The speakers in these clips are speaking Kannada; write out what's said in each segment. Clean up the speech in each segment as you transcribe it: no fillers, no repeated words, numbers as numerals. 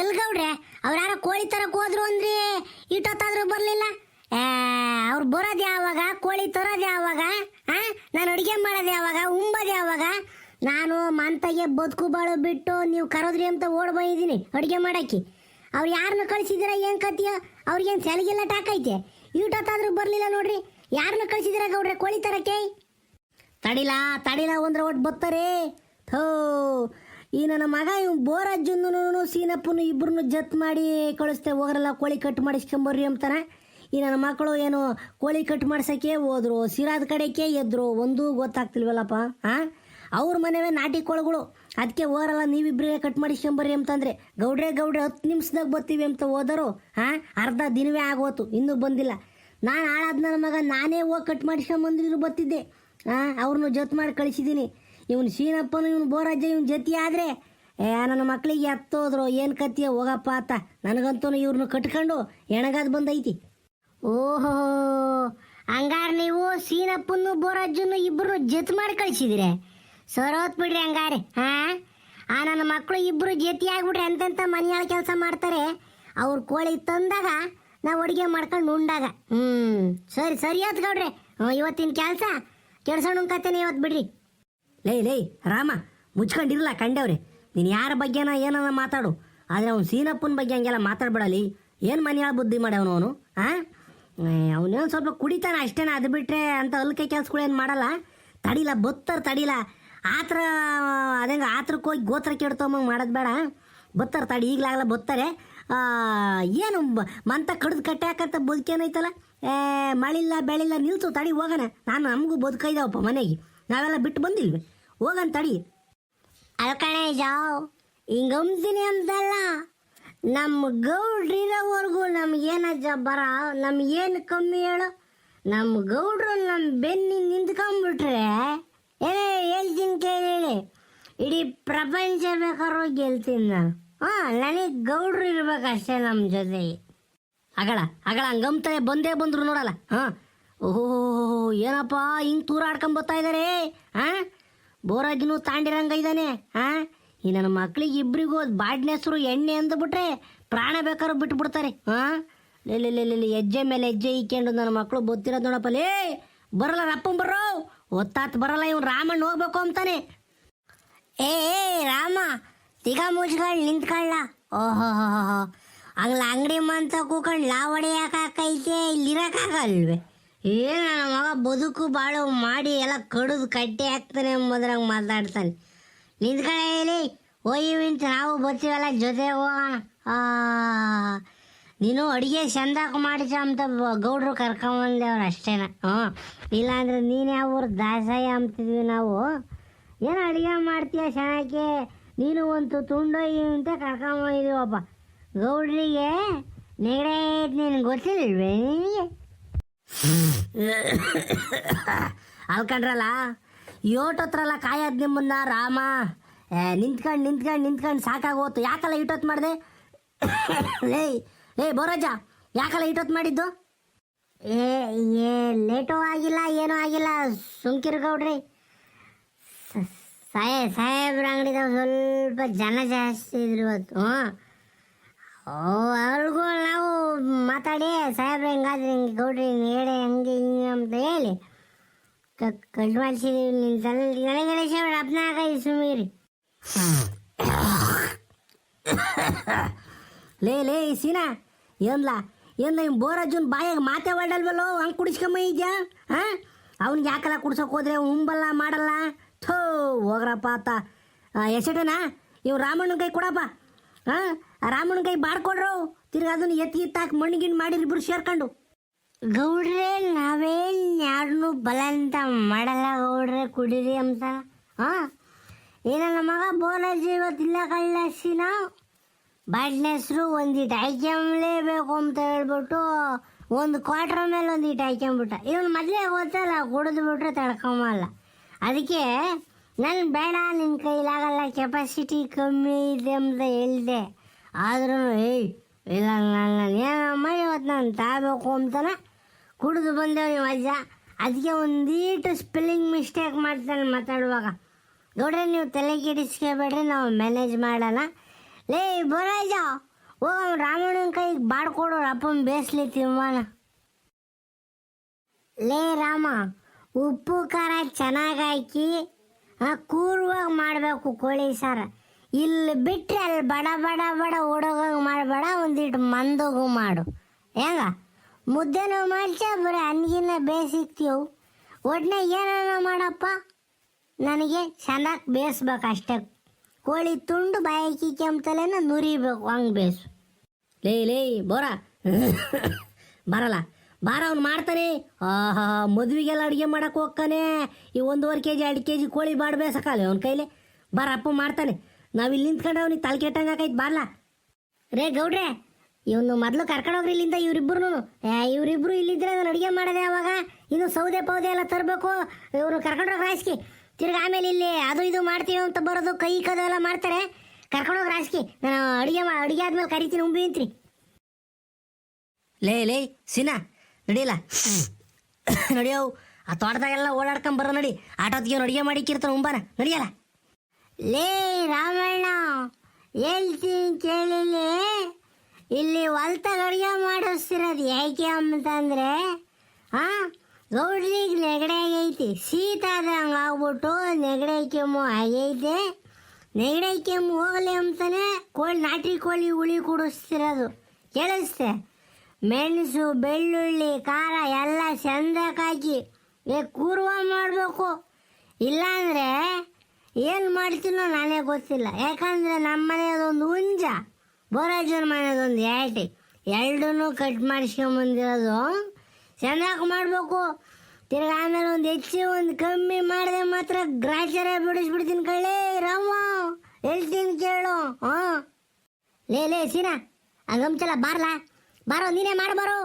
ಎಲ್ಗೌಡ್ರೆ ಅವ್ರು ಯಾರೋ ಕೋಳಿ ತರಕ್ ಹೋದ್ರು ಅಂದ್ರೆ ಇಟ್ಟೊತ್ತಾದ್ರೂ ಬರ್ಲಿಲ್ಲ. ಅವ್ರು ಬರೋದು ಯಾವಾಗ, ಕೋಳಿ ತರೋದು ಯಾವಾಗ, ನಾನು ಅಡುಗೆ ಮಾಡೋದು ಯಾವಾಗ, ಉಂಬೋದು ಯಾವಾಗ? ನಾನು ಮಂತಾಗೆ ಬದುಕು ಬಾಳು ಬಿಟ್ಟು ನೀವು ಕರೋದ್ರಿ ಅಂತ ಓಡ್ ಬಂದಿದ್ದೀನಿ ಅಡುಗೆ ಮಾಡಕ್ಕೆ. ಅವ್ರು ಯಾರನ್ನ ಕಳಿಸಿದಿರ, ಏನು ಕತಿಯ? ಅವ್ರಿಗೇನು ಸೆಲಗಿಲ್ಲ ಟಾಕೈತೆ, ಇಟ್ಟೊತ್ತಾದ್ರೂ ಬರಲಿಲ್ಲ ನೋಡ್ರಿ. ಯಾರನ್ನ ಕಳಿಸಿದಿರ ಗೌಡ್ರೆ ಕೋಳಿ ತರಕ್ಕೆ? ತಡಿಲ ಅಂದ್ರೆ ಒಟ್ಟು ಬರ್ತಾರೆ. ಥೋ, ಈ ನನ್ನ ಮಗ ಇವ್ ಬೋರಜ್ಜನ್ನು ಸೀನಪ್ಪನು ಇಬ್ಬರನ್ನು ಜತ್ ಮಾಡಿ ಕಳಿಸ್ತೆ, ಹೋಗ್ರಲ್ಲ ಕೋಳಿ ಕಟ್ ಮಾಡಿಸ್ಕೊಂಬರ್ರಿ ಅಂತಾನೆ. ಈ ನನ್ನ ಮಕ್ಕಳು ಏನು ಕೋಳಿ ಕಟ್ ಮಾಡ್ಸೋಕ್ಕೆ ಹೋದ್ರು, ಸಿರಾದ ಕಡೆಗೆ ಎದ್ರು, ಒಂದೂ ಗೊತ್ತಾಗ್ತಿಲ್ವಲ್ಲಪ್ಪ. ಅವ್ರ ಮನೆವೇ ನಾಟಿ ಕೋಳುಗಳು, ಅದಕ್ಕೆ ಹೋರಲ್ಲ ನೀವಿಬ್ಬರೇ ಕಟ್ ಮಾಡಿಸ್ಕೊಂಬರ್ರಿ ಅಂತಂದರೆ ಗೌಡ್ರೆ 10 ನಿಮಿಷದಾಗ ಬರ್ತೀವಿ ಅಂತ ಹೋದರು. ಅರ್ಧ ದಿನವೇ ಆಗೋತು, ಇನ್ನೂ ಬಂದಿಲ್ಲ. ನಾನು ಹಾಳಾದ ನನ್ನ ಮಗ ನಾನೇ ಹೋಗಿ ಕಟ್ ಮಾಡಿಸ್ಕೊಂಬಂದಿದ್ರು ಬರ್ತಿದ್ದೆ. ಅವ್ರನ್ನು ಜೊತೆ ಮಾಡಿ ಕಳಿಸಿದ್ದೀನಿ. ಇವನು ಸೀನಪ್ಪನು ಇವನು ಬೋರಜ್ಜ ಇವನು ಜೊತೆ ಆದರೆ ನನ್ನ ಮಕ್ಕಳಿಗೆ ಹತ್ತೋದ್ರು ಏನು ಕತ್ತಿಯ ಹೋಗಪ್ಪ ಆತ. ನನಗಂತೂ ಇವ್ರನ್ನ ಕಟ್ಕೊಂಡು ಎಣಗಾದ್ ಬಂದೈತಿ. ಓಹೋ, ಹಂಗಾರ ನೀವು ಸೀನಪ್ಪನ್ನು ಬೋರಜ್ಜನ್ನು ಇಬ್ಬರು ಜೊತೆ ಮಾಡಿ ಕಳಿಸಿದಿರೆ, ಸರೋತ್ ಬಿಡ್ರಿ ಹಂಗಾರೆ. ನನ್ನ ಮಕ್ಕಳು ಇಬ್ಬರು ಜೊತೆ ಆಗ್ಬಿಟ್ರೆ ಎಂತೆಂಥ ಮನೆಯಾಳ ಕೆಲಸ ಮಾಡ್ತಾರೆ. ಅವ್ರು ಕೋಳಿ ತಂದಾಗ ನಾವು ಅಡುಗೆ ಮಾಡ್ಕೊಂಡು ಉಂಡಾಗ. ಸರಿ ಆತ್ ಗೌಡ್ರೆ, ಇವತ್ತಿನ ಕೆಲಸ ಕೆಡ್ಸೋಣ ಕತ್ತೇನೆ ಇವತ್ತು ಬಿಡ್ರಿ. ಲೈ ರಾಮ, ಮುಚ್ಕೊಂಡಿರಲ್ಲ ಕಂಡವ್ರೆ. ನೀನು ಯಾರ ಬಗ್ಗೆನ ಏನನ್ನ ಮಾತಾಡು, ಆದರೆ ಅವ್ನು ಸೀನಪ್ಪನ ಬಗ್ಗೆ ಹಂಗೆಲ್ಲ ಮಾತಾಡ್ಬಿಡಲಿ. ಏನು ಮನೆಯಾಳ ಬುದ್ಧಿ ಮಾಡ್ಯವನು ಅವನು. ಅವನೇನು ಸ್ವಲ್ಪ ಕುಡಿತಾನೆ ಅಷ್ಟೇನ, ಅದು ಬಿಟ್ಟರೆ ಅಂತ ಅಲ್ಕೆ ಕೆಲ್ಸಗಳೇನು ಮಾಡಲ್ಲ. ತಡಿಲ ಆ ಥರ ಅದಂಗೆ ಆತ್ರಕ್ಕೆ ಹೋಗಿ ಗೋತ್ರ ಕೆಡ್ತೊಂಬಂಗೆ ಮಾಡೋದು ಬೇಡ. ಬತ್ತಾರೆ ತಡಿ, ಈಗಲಾಗಲ್ಲ ಬತ್ತಾರೆ. ಏನು ಮಂತ ಕಡ್ದು ಕಟ್ಟೆ ಹಾಕಂತ ಬದುಕೇನೈತಲ್ಲ. ಮಳಿಲ್ಲ ಬೆಳಿಲ್ಲ ನಿಲ್ಸು, ತಡಿ ಹೋಗೋಣ. ನಮಗೂ ಬದುಕೈದವಪ್ಪ ಮನೆಗೆ, ನಾವೆಲ್ಲ ಬಿಟ್ಟು ಬಂದಿಲ್ವಿ, ಹೋಗನ್ ತಡಿ. ಅಲ್ಕಣೆ ಜಾವ್ ಹಿಂಗಂತೀನಿ ಅಂತಲ್ಲ, ನಮ್ಮ ಗೌಡ್ರಿರೋವರೆಗೂ ನಮಗೇನ ಜಬ್ಬರ, ನಮಗೇನು ಕಮ್ಮಿ ಹೇಳು? ನಮ್ಮ ಗೌಡ್ರು ನಮ್ಮ ಬೆನ್ನಿ ನಿಂತ್ಕೊಂಡ್ಬಿಟ್ರೆ ಹೇಳ್ತೀನಿ ಕೇಳಿ, ಇಡೀ ಪ್ರಪಂಚ ಬೇಕಾದ್ರೂ ಗೆಲ್ತೀನಿ ನಾನು. ನನಗೆ ಗೌಡ್ರು ಇರ್ಬೇಕಷ್ಟೇ ನಮ್ಮ ಜೊತೆ. ಅಗಳ ಹಂಗಂತಾರೆ ಬಂದೇ ಬಂದ್ರು ನೋಡಲ್ಲ. ಓಹೋ, ಏನಪ್ಪ ಹಿಂಗೆ ತೂರಾಡ್ಕೊಂಬತ್ತಾ ಇದ್ದಾರೆ. ಬೋರಾಜಿನೂ ತಾಂಡಿರಂಗ ಇದ್ದಾನೆ. ಈ ನನ್ನ ಮಕ್ಳಿಗೆ ಇಬ್ಬರಿಗೂ ಬಾಡ್ನೆ ಹೆಸರು ಎಣ್ಣೆ ಅಂದ್ಬಿಟ್ರೆ ಪ್ರಾಣ ಬೇಕಾದ್ರೂ ಬಿಟ್ಬಿಡ್ತಾರೆ. ಹೆಜ್ಜೆ ಮೇಲೆ ಹೆಜ್ಜೆ ಇಕ್ಕೊಂಡು ನನ್ನ ಮಕ್ಕಳು ಬತ್ತಿರೋದು ನೋಡಪ್ಪ. ಲೇ ಬರಲ್ಲ ರಪ್ಪನ್ ಬರ್ರೋ, ಒತ್ತಾತ್ ಬರಲ್ಲ. ಇವ್ನು ರಾಮಣ್ಣ ಹೋಗ್ಬೇಕು ಅಂತಾನೆ. ಏ ರಾಮ, ತಿಗ ಮುಚ್ಕೊಂಡು ನಿಂತ್ಕೊಳ್ಳ. ಓಹೋ, ಹಂಗ್ಲ ಅಂಗಡಿ ಮಂತ ಕೂಕೊಂಡು ಲಾವಡಿ ಯಾಕೈತೆ, ಇಲ್ಲಿರಕ್ಕಾಗಲ್ವೇ? ಏನು ನನ್ನ ಮಗ ಬದುಕು ಬಾಳು ಮಾಡಿ ಎಲ್ಲ ಕಡಿದು ಕಟ್ಟಿ ಹಾಕ್ತಾನೆ ಎಂಬುದ್ರಾಗ ಮಾತಾಡ್ತಾನೆ. ನಿಂತ್ಕೊಳ್ಳಿ, ಹೋಯ್ವಿಂತ ನಾವು ಬರ್ತೀವಲ್ಲ ಜೊತೆ ಹೋಗೋಣ. ನೀನು ಅಡುಗೆ ಚಂದಾಕ ಮಾಡಿಸ ಅಂತ ಗೌಡ್ರು ಕರ್ಕೊಂಬಂದೇವ್ರು ಅಷ್ಟೇನ. ಇಲ್ಲಾಂದ್ರೆ ನೀನು ಯಾವ ಊರು ದಾಸಾಯ ಅಂತಿದ್ವಿ ನಾವು. ಏನು ಅಡುಗೆ ಮಾಡ್ತೀಯ ಚೆನ್ನಾಗಿ, ನೀನು ಒಂದು ತುಂಡೋಗಿ ಅಂತ ಕರ್ಕೊಂಬಂದಿದ್ದೀವಪ್ಪ. ಗೌಡ್ರಿಗೆ ನೆಗಡೆ ನೀನು ಗೊತ್ತಿಲ್ವೇ ನಿನಗೆ? ಅಲ್ಕಂಡ್ರಲ್ಲ ಯೋಟತ್ರಲ್ಲ ಕಾಯದ್ ನಿಮ್ಮನ್ನ ರಾಮ. ನಿಂತ್ಕೊಂಡು ಸಾಕಾಗೋತು. ಯಾಕಲ್ಲ ಇಟ್ಟೊತ್ತು ಮಾಡಿದೆ? ಲೇ ಬೋರಜ್ಜ, ಯಾಕಲ್ಲ ಇಟ್ಟೊತ್ತು ಮಾಡಿದ್ದು? ಲೇಟು ಆಗಿಲ್ಲ, ಏನೂ ಆಗಿಲ್ಲ, ಸುಮ್ಕಿರು ಗೌಡ್ರಿ. ಸಾಹೇಬ್ರ ಅಂಗಡಿದಾಗ ಸ್ವಲ್ಪ ಜನ ಜಾಸ್ತಿ ಇದ್ರು ಇವತ್ತು. ಅವ್ರಿಗೂ ನಾವು ಮಾತಾಡಿ ಸಾಹೇಬ್ರ ಹೆಂಗಾದ್ರೆ ಹಿಂಗೆ ಗೌಡ್ರಿ ಹೇಳಿ ಹಂಗೆ ಹಿಂಗೆ ಅಂತ ಹೇಳಿ ಕಟ್ ಮಾಡಿಸಿದೀವಿ. ನಿನ್ನ ತಲೆ ಗಣೇಶ ಹಬ್ನಾಗ ಸುಮೀರಿ. ಲೇ ಸೀನಾ, ಏನ್ಲ ಇವ್ ಬೋರಜ್ಜನ್ ಬಾಯಾಗ ಮಾತೇ ಹೊಡಲ್ವಲ್ಲೋ, ಹಂಗೆ ಕುಡಿಸ್ಕೊಂಬ ಇದೆಯಾ? ಅವ್ನಿಗೆ ಯಾಕಲ್ಲ ಕುಡ್ಸೋಕೆ ಹೋದ್ರೆ ಉಂಬಲ್ಲ ಮಾಡಲ್ಲ. ಥೋ ಹೋಗ್ರಪ್ಪ ಆತ. ಎಸೆಟನಾ ಇವ್ ರಾಮಣ್ಣನ ಕೈ ಕೊಡಪ್ಪ. ರಾಮಣ್ಣನ ಕೈ ಬಾಡ್ಕೊಡ್ರು, ತಿರ್ಗಿ ಅದನ್ನು ಎತ್ತಾಕಿ ಮಣ್ಣಿಗಿನ್ ಮಾಡಿರಿ ಇಬ್ರು ಸೇರ್ಕೊಂಡು. ಗೌಡ್ರೆ ನಾವೇನು ಯಾರನ್ನೂ ಬಲ ಅಂತ ಮಾಡಲ್ಲ ಗೌಡ್ರೆ, ಕುಡೀರಿ ಅಂತ. ಏನಲ್ಲ ಮಗ ಬೋರಜ್ಜ ಇವತ್ತಿಲ್ಲ ಕಳ್ಳಸಿನ ಬಾಟ್ನ ಹೆಸರು ಒಂದಿಟ್ಟು ಹಾಕ್ಯಂಬ್ಲೇಬೇಕು ಅಂತ ಹೇಳ್ಬಿಟ್ಟು ಒಂದು ಕ್ವಾರ್ಟರ್ ಮೇಲೆ ಒಂದಿಟ್ಟು ಹಾಕ್ಯಂಬಿಟ್ಟ. ಇವನು ಮೊದಲೇ ಗೊತ್ತಲ್ಲ, ಕುಡಿದು ಬಿಟ್ರೆ ತಡ್ಕೊಂಬಲ್ಲ. ಅದಕ್ಕೆ ನಾನು ಬೇಡ, ನಿನ್ನ ಕೈಲಾಗಲ್ಲ, ಕೆಪಾಸಿಟಿ ಕಮ್ಮಿ ಇದೆ ಅಂತ ಹೇಳಿದೆ. ಆದ್ರೂ ಇಲ್ಲ ಏನಮ್ಮ ಇವತ್ತು ನಾನು ತಾಬೇಕು ಅಂತಾನೆ ಕುಡಿದು ಬಂದೇವ್ ನೀವು ಅಜ್ಜ. ಅದಕ್ಕೆ ಒಂದೀಟು ಸ್ಪೆಲ್ಲಿಂಗ್ ಮಿಸ್ಟೇಕ್ ಮಾಡ್ತಾನೆ ಮಾತಾಡುವಾಗ. ನೋಡ್ರಿ ನೀವು ತಲೆ ಕೆಡಿಸ್ಕೋಬೇಡ್ರಿ, ನಾವು ಮ್ಯಾನೇಜ್ ಮಾಡೋಣ. ಲೇ ಬರಾಜ ಹೋಗ ರಾಮಣ್ಣನ ಕೈಗೆ ಬಾಡ್ಕೊಡು ಅಪ್ಪನ ಬೇಸ್ಲಿ ತಿಮ್ಮನ. ಲೇ ರಾಮ, ಉಪ್ಪು ಖಾರ ಚೆನ್ನಾಗಿ ಹಾಕಿ ಕೂರ್ವಾಗಿ ಮಾಡಬೇಕು ಕೋಳಿ ಸಾರ. ಇಲ್ಲಿ ಬಿಟ್ಟರೆ ಅಲ್ಲಿ ಬಡ ಬಡ ಬಡ ಓಡೋಗಂಗೆ ಮಾಡಬೇಡ, ಒಂದಿಟ್ಟು ಮಂದೋಗು ಮಾಡು. ಹೆಂಗ ಮುದ್ದೆನೂ ಮಾಡ್ಸ, ಬರೀ ಅನ್ನಗಿನ್ನ ಬೇಯಿಸಿಕ್ತೀವು. ಒಟ್ಟನೆ ಏನಾನ ಮಾಡಪ್ಪ, ನನಗೆ ಚೆನ್ನಾಗಿ ಬೇಯಿಸ್ಬೇಕು ಅಷ್ಟೇ. ಕೋಳಿ ತುಂಡು ಬಾಯಿಕಿ ಕೆಮ್ತಲೇನ ನುರಿಬೇಕು, ಹಂಗೆ ಬೇಯಿಸು. ಲೇ ಬೋರ ಬರಲ್ಲ ಬಾರ, ಅವ್ನು ಮಾಡ್ತಾನೆ. ಆಹಾ, ಮದುವೆಗೆಲ್ಲ ಅಡುಗೆ ಮಾಡಕ್ಕೆ ಹೋಗ್ತಾನೆ. ಈ 1.5 kg 2 kg ಕೋಳಿ ಬಾಡ್ ಬೇಸಕ್ಕಲ್ಲ ಅವ್ನ ಕೈಲಿ. ಬಾರ, ಅಪ್ಪ ಮಾಡ್ತಾನೆ. ನಾವು ಇಲ್ಲಿ ನಿಂತ್ಕೊಂಡು ಅವ್ನಿಗೆ ತಲೆ ಕೆಟ್ಟಂಗೆ ಹಾಕೈತೆ. ಬಾರ್ಲ ರೇ ಗೌಡ್ರೆ, ಇವನು ಮೊದಲು ಕರ್ಕೊಂಡೋಗ್ರಿ ಇಲ್ಲಿಂದ. ಇವರಿಬ್ರು ಇಲ್ಲಿದ್ರೆ ನಾನು ಅಡುಗೆ ಮಾಡೋದೆ. ಅವಾಗ ಇನ್ನು ಸೌದೆ ಪೌದೆ ಎಲ್ಲ ತರಬೇಕು. ಇವರು ಕರ್ಕೊಂಡೋಗಿ ರಾಸ್ಕಿ. ತಿರ್ಗಿ ಆಮೇಲೆ ಇಲ್ಲಿ ಅದು ಇದು ಮಾಡ್ತೀವಿ ಅಂತ ಬರೋದು, ಕೈ ಕದ ಎಲ್ಲ ಮಾಡ್ತಾರೆ. ಕರ್ಕೊಂಡೋಗಿ ರಾಸ್ಕಿ. ನಾನು ಅಡುಗೆ ಆದ್ಮೇಲೆ ಕರಿತೀನಿ, ಉಂಬಿ ಅಂತ್ರಿ. ಲೇ ಸೀನಾ ನಡಿಯಲ್ಲ, ನಡಿಯವು. ಆ ತೋಟದಾಗೆಲ್ಲ ಓಡಾಡ್ಕೊಂಡ್ ಬರೋ ನಡಿ. ಆಟೋತ್ತಿಗೆ ಅಡುಗೆ ಮಾಡಿಕ್ಕಿರ್ತಾನೆ, ಉಂಬಾನ ನಡಿಯಲ್ಲ. ಲೇ ರಾಮಣ್ಣ, ಹೇಳ್ತೀನಿ ಕೇಳಿಲಿ. ಇಲ್ಲಿ ಹೊಲ್ತಾಗ ಅಡುಗೆ ಮಾಡಿಸ್ತಿರೋದು ಯಾಕೆ ಅಂತಂದರೆ, ಗೌಡ್ರಿಗೆ ನೆಗಡೆ ಆಗೈತಿ. ಶೀತ ಆದಂಗೆ ಆಗ್ಬಿಟ್ಟು ನೆಗಡೆ ಕೆಮ್ಮು ಆಗೈತೆ. ನೆಗಡೆ ಕೆಮ್ಮು ಹೋಗಲಿ ಅಂತಾನೆ ನಾಟಿ ಕೋಳಿ ಹುಳಿ ಕುಡಿಸ್ತಿರೋದು. ಕೇಳಿಸ್ತೆ? ಮೆಣಸು, ಬೆಳ್ಳುಳ್ಳಿ, ಖಾರ ಎಲ್ಲ ಚಂದಕ್ಕಾಕಿ ಕೂರ್ವ ಮಾಡಬೇಕು. ಇಲ್ಲಾಂದರೆ ಏನು ಮಾಡ್ತೀನೋ ನಾನೇ ಗೊತ್ತಿಲ್ಲ. ಯಾಕಂದರೆ ನಮ್ಮ ಮನೆಯದೊಂದು ಹುಂಜ, ಬೋರಾಜನ ಮನೆಯದೊಂದು ಏಟಿ, ಎರಡನ್ನೂ ಕಟ್ ಮಾಡಿಸ್ಕೊಂಬಂದಿರೋದು. ಚೆನ್ನಾಗಿ ಮಾಡಬೇಕು. ತಿರ್ಗಿ ಆಮೇಲೆ ಒಂದು ಹೆಚ್ಚು ಒಂದು ಕಮ್ಮಿ ಮಾಡಿದೆ ಮಾತ್ರ ಗ್ರಾಚಾರ ಬಿಡಿಸ್ಬಿಡ್ತೀನಿ ಕಳ್ಳಿ. ರಾಮ ಹೇಳ್ತೀನಿ ಕೇಳು. ಲೇ ಸೀನಾ, ಹಂಗಂಚಲ್ಲ ಬಾರ್ಲಾ, ಬಾರೋ ನೀನೇ ಮಾಡಬಾರೋ.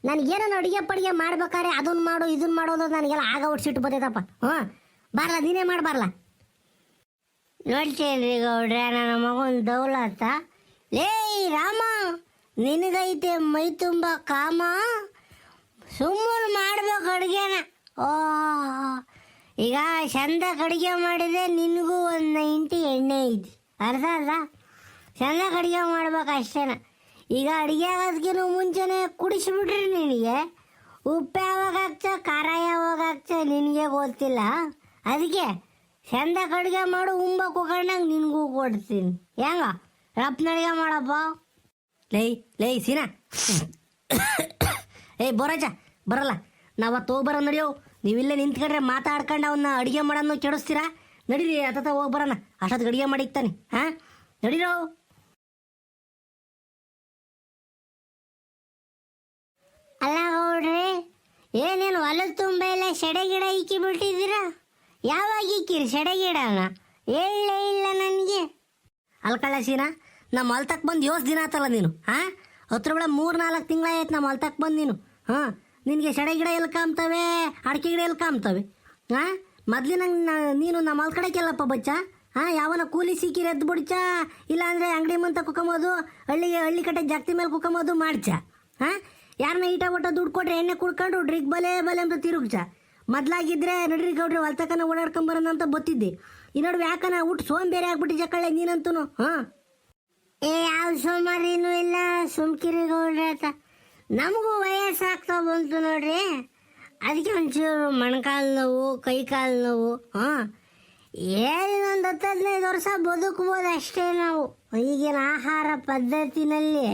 ನನಗೇನೋ ಅಡುಗೆ ಪಡಿಗೆ ಮಾಡ್ಬೇಕಾರೆ ಅದನ್ನು ಮಾಡು ಇದನ್ನು ಮಾಡೋದು ನನಗೆಲ್ಲ ಆಗ ಒಡ್ಸಿಟ್ಟು ಬರ್ತೈತಪ್ಪ. ಬಾರ್ಲ ನೀನೇ ಮಾಡಬಾರ್ಲ. ನೋಡ್ತೇನ್ರಿ ಗೌಡ್ರೆ, ನನ್ನ ಮಗನ ದೌಲತ್ತ. ಲೇ ರಾಮ, ನಿನಗೈತೆ ಮೈ ತುಂಬ ಕಾಮ, ಸುಮ್ಮನೆ ಮಾಡ್ಬೇಕು ಅಡುಗೆನ. ಈಗ ಚಂದಾಗಿ ಅಡುಗೆ ಮಾಡಿದ್ರೆ ನಿನಗೂ ಒಂದು 90 ಎಣ್ಣೆ ಐತಿ, ಅರ್ಥ ಅಲ್ಲ? ಚಂದಾಗಿ ಅಡುಗೆ ಮಾಡ್ಬೇಕು ಅಷ್ಟೇನ. ಈಗ ಅಡುಗೆ ಆಗೋದಕ್ಕಿಂತ ಮುಂಚೆನೇ ಕುಡಿಸ್ಬಿಟ್ರಿ ನಿನಗೆ ಉಪ್ಪು ಯಾವಾಗ ಹಾಕ್ತ, ಖಾರ ಯಾವಾಗ ಹಾಕ್ತ ನಿನಗೆ ಗೊತ್ತಿಲ್ಲ. ಅದಕ್ಕೆ ಚಂದಾಗಿ ಅಡುಗೆ ಮಾಡು, ಉಂಬ ಕುಕೊಂಡಂಗೆ ನಿನಗೂ ಕೊಡ್ತೀನಿ. ಹೆಂಗ ರಪ್ಪನ ಅಡುಗೆ ಮಾಡಪ್ಪ. ಲೈ ಸೀನಾ, ಬೋರಾಜ ಬರಲ್ಲ. ನಾವತ್ತು ಹೋಗಿ ಬರೋ ನಡಿಯೋ. ನೀವಿಲ್ಲೇ ನಿಂತ್ಕೊಂಡ್ರೆ ಮಾತಾಡ್ಕೊಂಡು ಅವನ್ನ ಅಡುಗೆ ಮಾಡೋದು ಕೆಡಿಸ್ತೀರಾ. ನಡೀರಿ, ಅತ್ತ ಹೋಗಿ ಬರೋಣ. ಅಷ್ಟೊತ್ತಿಗೆ ಅಡುಗೆ ಮಾಡಿಕ್ತಾನೆ. ನಡೀರೋ. ಅಲ್ಲ ಗೌಡ್ರಿ, ಏನೇನು ಹೊಲದ ತುಂಬ ಎಲ್ಲ ಸೆಡೆ ಗಿಡ ಇಕ್ಕಿ ಬಿಟ್ಟಿದ್ದೀರಾ? ಯಾವಾಗ ಇಕ್ಕಿರಿ ಸೆಡೆ ಗಿಡನ? ಹೇಳಲೇ ಇಲ್ಲ ನನಗೆ. ಅಲ್ಕಳ್ಳ ಸೀನಾ, ನಮ್ಮ ಹೊಲ್ತಕ್ಕೆ ಬಂದು 8 ದಿನ ಆತಲ್ಲ ನೀನು. ಹತ್ರ ಬೆಳೆ 3-4 ತಿಂಗಳಾಯ್ತು ನಮ್ಮ ಹೊಲ್ತಕ್ಕೆ ಬಂದು ನೀನು. ನಿನಗೆ ಸೆಡೆ ಗಿಡ ಎಲ್ಲಿ ಕಾಮ್ತವೆ, ಅಡಿಕೆ ಗಿಡ ಎಲ್ಲಿ ಕಾಮ್ತವೆ? ಮೊದ್ಲಿನಂಗೆ ನೀನು ನಮ್ಮ ಹೊಲ ಕಡೆಗೆಲ್ಲಪ್ಪ ಬಚ್ಚ. ಯಾವನ ಕೂಲಿ ಸಿಕ್ಕಿರಿ ಎದ್ದು ಬಿಡ್ಚ, ಇಲ್ಲಾಂದರೆ ಅಂಗಡಿ ಮುಂತ ಕುಕ್ಕಂಬೋದು, ಹಳ್ಳಿ ಕಟ್ಟೆ ಜಾಸ್ತಿ ಮೇಲೆ ಕುಕ್ಕಂಬೋದು ಮಾಡ್ಚ. ಯಾರನ್ನ ಈಟ ಒಟ್ಟ ದುಡ್ಡು ಕೊಟ್ರೆ ಎಣ್ಣೆ ಕುಡ್ಕೊಂಡು ಡ್ರಿಗ್ ಬಲೆ ಅಂತ ತಿರುಗ್ಚ. ಮೊದ್ಲಾಗಿದ್ರೆ ನಡ್ರಿ ಗೌಡ್ರಿ ಹೊಲ್ತಕನ ಓಡಾಡ್ಕೊಂಬರೋಣ ಅಂತ ಬತ್ತಿದ್ದೆ. ಈ ನಡುವೆ ಯಾಕನ ಊಟ ಸೋಂಬೇರೆ ಆಗ್ಬಿಟ್ಟು ಕಳ್ಳೆ ನೀನಂತೂ. ಯಾವ ಸೋಮಾರಿನೂ ಇಲ್ಲ, ಸುಮ್ಕಿರಿ ಗೌಡ್ರಿ ಆತ. ನಮಗೂ ವಯಸ್ಸಾಗ್ತಾ ಬಂತು ನೋಡ್ರಿ. ಅದಕ್ಕೆ ಒಂಚೂರು ಮೊಣಕಾಲು ನೋವು, ಕೈ ಕಾಲು ನೋವು. ಏನೊಂದು 10-15 ವರ್ಷ ಬದುಕ್ಬೋದು ಅಷ್ಟೇ ನಾವು. ಈಗಿನ ಆಹಾರ ಪದ್ಧತಿನಲ್ಲಿ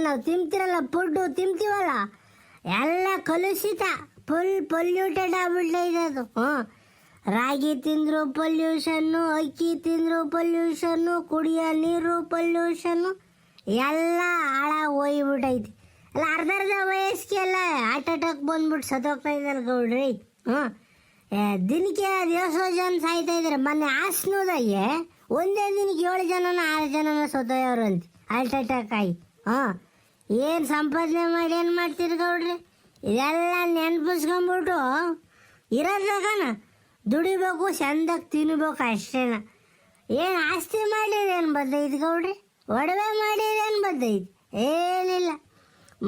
ನಾವು ತಿಂತೀರಲ್ಲ, ಫುಡ್ಡು ತಿಂತೀವಲ್ಲ, ಎಲ್ಲ ಕಲುಷಿತ, ಫುಲ್ ಪೊಲ್ಯೂಟೆಡ್ ಆಗ್ಬಿಟ್ಟೈತೆ ಅದು. ರಾಗಿ ತಿಂದ್ರು ಪೊಲ್ಯೂಷನ್ನು, ಅಕ್ಕಿ ತಿಂದ್ರು ಪೊಲ್ಯೂಷನ್ನು, ಕುಡಿಯೋ ನೀರು ಪೊಲ್ಯೂಷನ್ನು, ಎಲ್ಲ ಹಾಳಾಗಿ ಹೋಗ್ಬಿಟ್ಟೈತಿ. ಅಲ್ಲ ಅರ್ಧ ವಯಸ್ಸಿಗೆಲ್ಲ ಹಾರ್ಟ್ ಅಟ್ಯಾಕ್ ಬಂದ್ಬಿಟ್ಟು ಸತ್ತೋಗ್ತಾ ಇದ್ದಾರೆ ಗೌಡ್ರಿ. ದಿನಕ್ಕೆ 10 ಜನ ಸಾಯ್ತಾ ಇದ್ದಾರೆ. ಮೊನ್ನೆ ಹಾಸನದಾಗೆ ಒಂದೇ ದಿನಕ್ಕೆ 7 ಜನನ 6 ಜನನ ಸತ್ತೋಯವ್ರು ಅಂತ ಹಾರ್ಟ್ ಅಟ್ಯಾಕ್ ಆಗಿ. ಏನು ಸಂಪಾದನೆ ಮಾಡಿ ಏನು ಮಾಡ್ತೀರಿ ಗೌಡ್ರಿ? ಇದೆಲ್ಲ ನೆನ್ಪಿಸ್ಕೊಂಬಿಟ್ಟು ಇರೋದ್ರಾಗನ ದುಡಿಬೇಕು, ಚಂದಾಗಿ ತಿನ್ಬೇಕು ಅಷ್ಟೇನ. ಏನು ಆಸ್ತಿ ಮಾಡಿರೇನು ಬದ್ದೈತಿ ಗೌಡ್ರಿ? ಒಡವೆ ಮಾಡಿರೇನು ಬದ್ದೈತಿ? ಏನಿಲ್ಲ.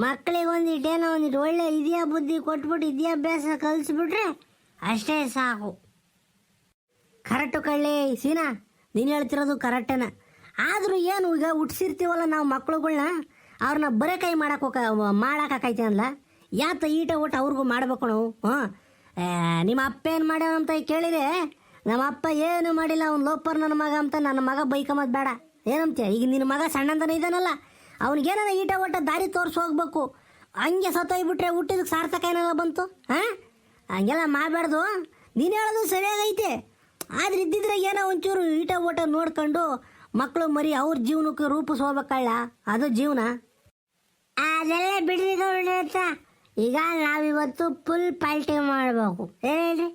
ಮಕ್ಕಳಿಗೆ ಒಂದಿಟ್ಟು ಒಳ್ಳೆ ಇದೆಯಾ ಬುದ್ಧಿ ಕೊಟ್ಬಿಟ್ಟು ವಿದ್ಯಾಭ್ಯಾಸ ಕಲಿಸ್ಬಿಟ್ರೆ ಅಷ್ಟೇ ಸಾಕು. ಕರೆಕ್ಟು ಕಳ್ಳಿ ಸೀನಾ, ನೀನು ಹೇಳ್ತಿರೋದು ಕರೆಕ್ಟೇನ. ಆದರೂ ಏನು ಈಗ ಹುಟ್ಸಿರ್ತೀವಲ್ಲ ನಾವು ಮಕ್ಳುಗಳ್ನ ಅವ್ರನ್ನ ಬರೇ ಕೈ ಮಾಡಾಕೈತೆ ಅಲ್ಲ ಯಾತ ಈಟ ಊಟ ಅವ್ರಿಗೂ ಮಾಡ್ಬೇಕು ನಾವು. ನಿಮ್ಮ ಅಪ್ಪ ಏನು ಮಾಡ್ಯಾವ ಅಂತ ಕೇಳಿದೆ. ನಮ್ಮ ಅಪ್ಪ ಏನು ಮಾಡಿಲ್ಲ, ಅವ್ನು ಲೋಪರ್ ನನ್ನ ಮಗ ಅಂತ ನನ್ನ ಮಗ ಬೈಕಂಬದ್ ಬೇಡ ಏನಂತೆ. ಈಗ ನಿನ್ನ ಮಗ ಸಣ್ಣಂತನ ಇದ್ದಾನಲ್ಲ, ಅವ್ನಿಗೇನ ಈಟ ಊಟ ದಾರಿ ತೋರಿಸಿ ಹೋಗ್ಬೇಕು. ಹಂಗೆ ಸತ್ತೋಗ್ಬಿಟ್ರೆ ಹುಟ್ಟಿದಕ್ಕೆ ಸಾರ್ಥಕ ಏನಾರ ಬಂತು. ಹಂಗೆಲ್ಲ ಮಾಡಬಾರ್ದು. ನೀನು ಹೇಳೋದು ಸರಿಯಾಗೈತೆ. ಆದ್ರೆ ಇದ್ದಿದ್ರೆ ಏನೋ ಒಂಚೂರು ಈಟ ಊಟ ನೋಡ್ಕೊಂಡು ಮಕ್ಕಳು ಮರಿ ಅವ್ರ ಜೀವನಕ್ಕೆ ರೂಪಿಸ್ಕೋಬೇಕಲ್ಲ, ಅದು ಜೀವನ. ಅದೆಲ್ಲ ಬಿಡ್ರಿ ಗೌಡ್ರತ್ತ. ಈಗ ನಾವಿವತ್ತು ಫುಲ್ ಪಾಲ್ಟಿ ಮಾಡಬೇಕು. ಹೇಳ್ರಿ,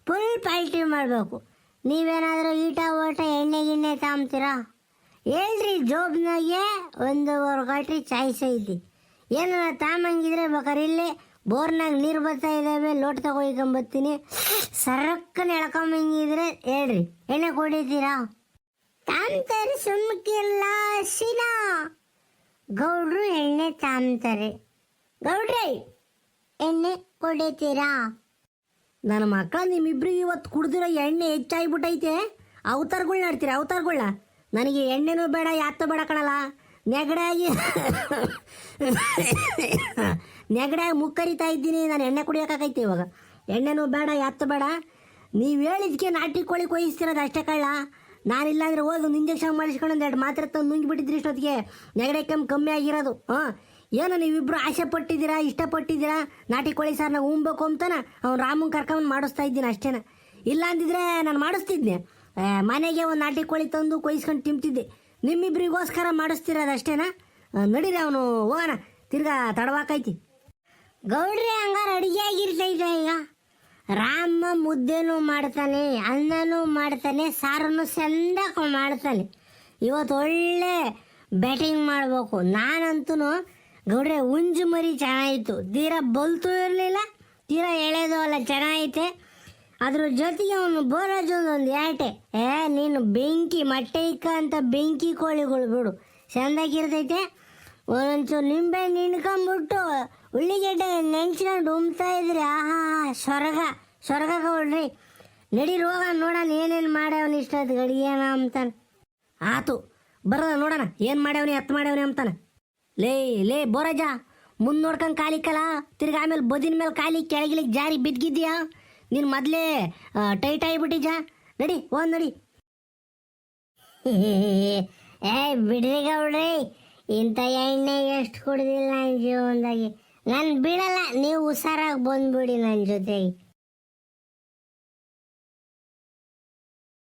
ಫುಲ್ ಪಾಲ್ಟಿ ಮಾಡಬೇಕು. ನೀವೇನಾದರೂ ಈಟ ಊಟ ಎಣ್ಣೆ ಗಿಣ್ಣೆ ತಾಂಬ್ತೀರಾ? ಹೇಳ್ರಿ, ಜೋಬ್ನಾಗೆ 1.25 ಗಂಟೆ ಚಾಯ್ಸ್ ಐತಿ. ಏನಾರ ತಾಂಬಂಗಿದ್ರೆ ಬೇಕಾದ್ರೆ ಇಲ್ಲೇ ಬೋರ್ನಾಗ ನೀರು ಬರ್ತಾ ಇದ್ದಾವೆ, ಲೋಟ ತಗೊಯ್ಕೊಂಬತ್ತೀನಿ. ಸರಕ್ಕನ ಎಳ್ಕೊಂಬಂಗಿದ್ರೆ ಹೇಳ್ರಿ, ಎಣ್ಣೆ ಕುಡಿತೀರಾ? ತಾಂತಾರೆ ಸುಮ್ಕಿಲ್ಲ ಶಿನ. ಗೌಡ್ರು ಎಣ್ಣೆ ತಾಂತಾರೆ. ಗೌಡ್ರೆ ಎಣ್ಣೆ ಕುಡಿತೀರಾ? ನನ್ನ ಮಕ್ಕಳ ನಿಮ್ಮಿಬ್ರಿಗೆ ಇವತ್ತು ಕುಡ್ದಿರೋ ಎಣ್ಣೆ ಹೆಚ್ಚಾಗ್ಬಿಟ್ಟೈತೆ. ಅವತಾರಗಳ್ನ ಆಡ್ತೀರಾ, ಅವತಾರಗಳ್ನ. ನನಗೆ ಎಣ್ಣೆನೂ ಬೇಡ, ಯಾತ್ತೂ ಬೇಡ ಕಣಲ್ಲ. ನೆಗಡಾಗಿ ಮುಕ್ಕರಿತಾ ಇದ್ದೀನಿ. ನಾನು ಎಣ್ಣೆ ಕುಡಿಯೋಕ್ಕಾಗೈತೆ ಇವಾಗ. ಎಣ್ಣೆನೂ ಬೇಡ, ಯಾತ್ತು ಬೇಡ. ನೀವು ಹೇಳಿದ್ಕೆ ನಾಟಿ ಕೋಳಿ ಕೊಯ್ಸ್ತಿರೋದು ಅಷ್ಟೇ ಕಳ್ಳ. ನಾನಿಲ್ಲಾಂದ್ರೆ ಹೋಗಿ ಒಂದು ಇಂಜೆಕ್ಷನ್ ಮಾಡಿಸ್ಕೊಂಡು 2 ಮಾತ್ರೆ ತಂದು ನುಂಗಿಬಿಟ್ಟಿದ್ರಿ ಇಷ್ಟೊತ್ತಿಗೆ. ನೆಗಡೆ ಕಮ್ಮಿ ಆಗಿರೋದು. ಏನೋ ನೀವಿಬ್ರು ಆಸೆ ಪಟ್ಟಿದ್ದೀರಾ, ಇಷ್ಟಪಟ್ಟಿದ್ದೀರಾ ನಾಟಿ ಕೋಳಿ ಸಾರನ್ನ ಉಣ್ಬೇಕು ಅಂತಾನೆ ಅವ್ನು ರಾಮನ್ ಕರ್ಕೊಂಡು ಮಾಡಿಸ್ತಾ ಇದ್ದೀನಿ ಅಷ್ಟೇನ. ಇಲ್ಲ ಅಂದಿದ್ರೆ ನಾನು ಮಾಡಿಸ್ತಿದ್ದೆ. ಮನೆಗೆ ಒಂದು ನಾಟಿ ಕೋಳಿ ತಂದು ಕೊಯ್ಸ್ಕೊಂಡು ತಿಂತಿದ್ದೆ. ನಿಮ್ಮಿಬ್ರಿಗೋಸ್ಕರ ಮಾಡಿಸ್ತಿರೋದು ಅಷ್ಟೇನಾ? ನಡೀರಿ, ಅವನು ಹೋಗೋಣ, ತಿರ್ಗಾ ತಡವಾಕೈತಿ. ಗೌಡ್ರಿ ಹಂಗಾರೆ ಅಡುಗೆ ಆಗಿರ್ತೈತೆ. ಈಗ ರಾಮ ಮುದ್ದೆನೂ ಮಾಡ್ತಾನೆ, ಅನ್ನನೂ ಮಾಡ್ತಾನೆ, ಸಾರನ್ನು ಚಂದಕ್ಕೆ ಮಾಡ್ತಾನೆ. ಇವತ್ತು ಒಳ್ಳೆ ಬ್ಯಾಟಿಂಗ್ ಮಾಡಬೇಕು. ನಾನಂತೂ ಗೌಡ್ರೆ ಹುಂಜು ಮರಿ ಚೆನ್ನಾಗಿತ್ತು. ತೀರಾ ಬಲ್ತು ಇರಲಿಲ್ಲ, ತೀರಾ ಎಳೆದು ಅಲ್ಲ, ಚೆನ್ನಾಗೈತೆ. ಅದ್ರ ಜೊತೆಗೆ ಅವನು ಬೋರಾಜೊಂದೊಂದು ಏಟೆ. ನೀನು ಬೆಂಕಿ ಮೊಟ್ಟೆ ಇಕ್ಕ ಅಂತ ಬೆಂಕಿ ಕೋಳಿಗಳು ಬಿಡು, ಚೆಂದಾಗಿರ್ತೈತೆ. ಒಂದೊಂಚೂರು ನಿಂಬೆ ನಿನ್ಕೊಂಬಿಟ್ಟು ಉಳ್ಳಿಗೆಡ್ಡೆ ನೆಂಚ್ಕೊಂಡು ಉಮ್ತಾ ಇದ್ರಿ. ಆಹಾ, ಸ್ವರ್ಗ ಗೌಡ್ರಿ. ನಡೀರಿ ಹೋಗ ನೋಡೋಣ ಏನೇನು ಮಾಡ್ಯಾವನಿ ಇಷ್ಟೊತ್ತು ಗಡಿಗೇನ ಅಂತಾನೆ. ಆತು ಬರೋದ ನೋಡೋಣ ಏನು ಮಾಡ್ಯಾವನಿ, ಎತ್ತು ಮಾಡ್ಯಾವನಿ ಅಂತಾನೆ. ಲೇ ಬೋರಾಜ, ಮುಂದೆ ನೋಡ್ಕೊಂಡು ಕಾಲಿಕ್ಕಲ್ಲ, ತಿರ್ಗಿ ಆಮೇಲೆ ಬದಿನ ಮೇಲೆ ಕಾಲಿ ಕೆಳಗಿಲಿಕ್ಕೆ ಜಾರಿ ಬಿದ್ದಿದ್ಯಾ. ನೀನು ಮೊದಲೇ ಟೈಟ್ ಆಗಿಬಿಟ್ಟಿಜ. ನಡಿ ನಡಿ. ಬಿಡ್ರಿ ಗೌಡ್ರಿ, ಇಂಥ ಎಣ್ಣೆ ಎಷ್ಟು ಕುಡ್ದಿಲ್ಲ ನನ್ನ ಜೀವನದಾಗಿ. ನಾನು ಬಿಡಲ್ಲ, ನೀವು ಹುಷಾರಾಗಿ ಬಂದ್ಬಿಡಿ ನನ್ನ ಜೊತೆಗೆ.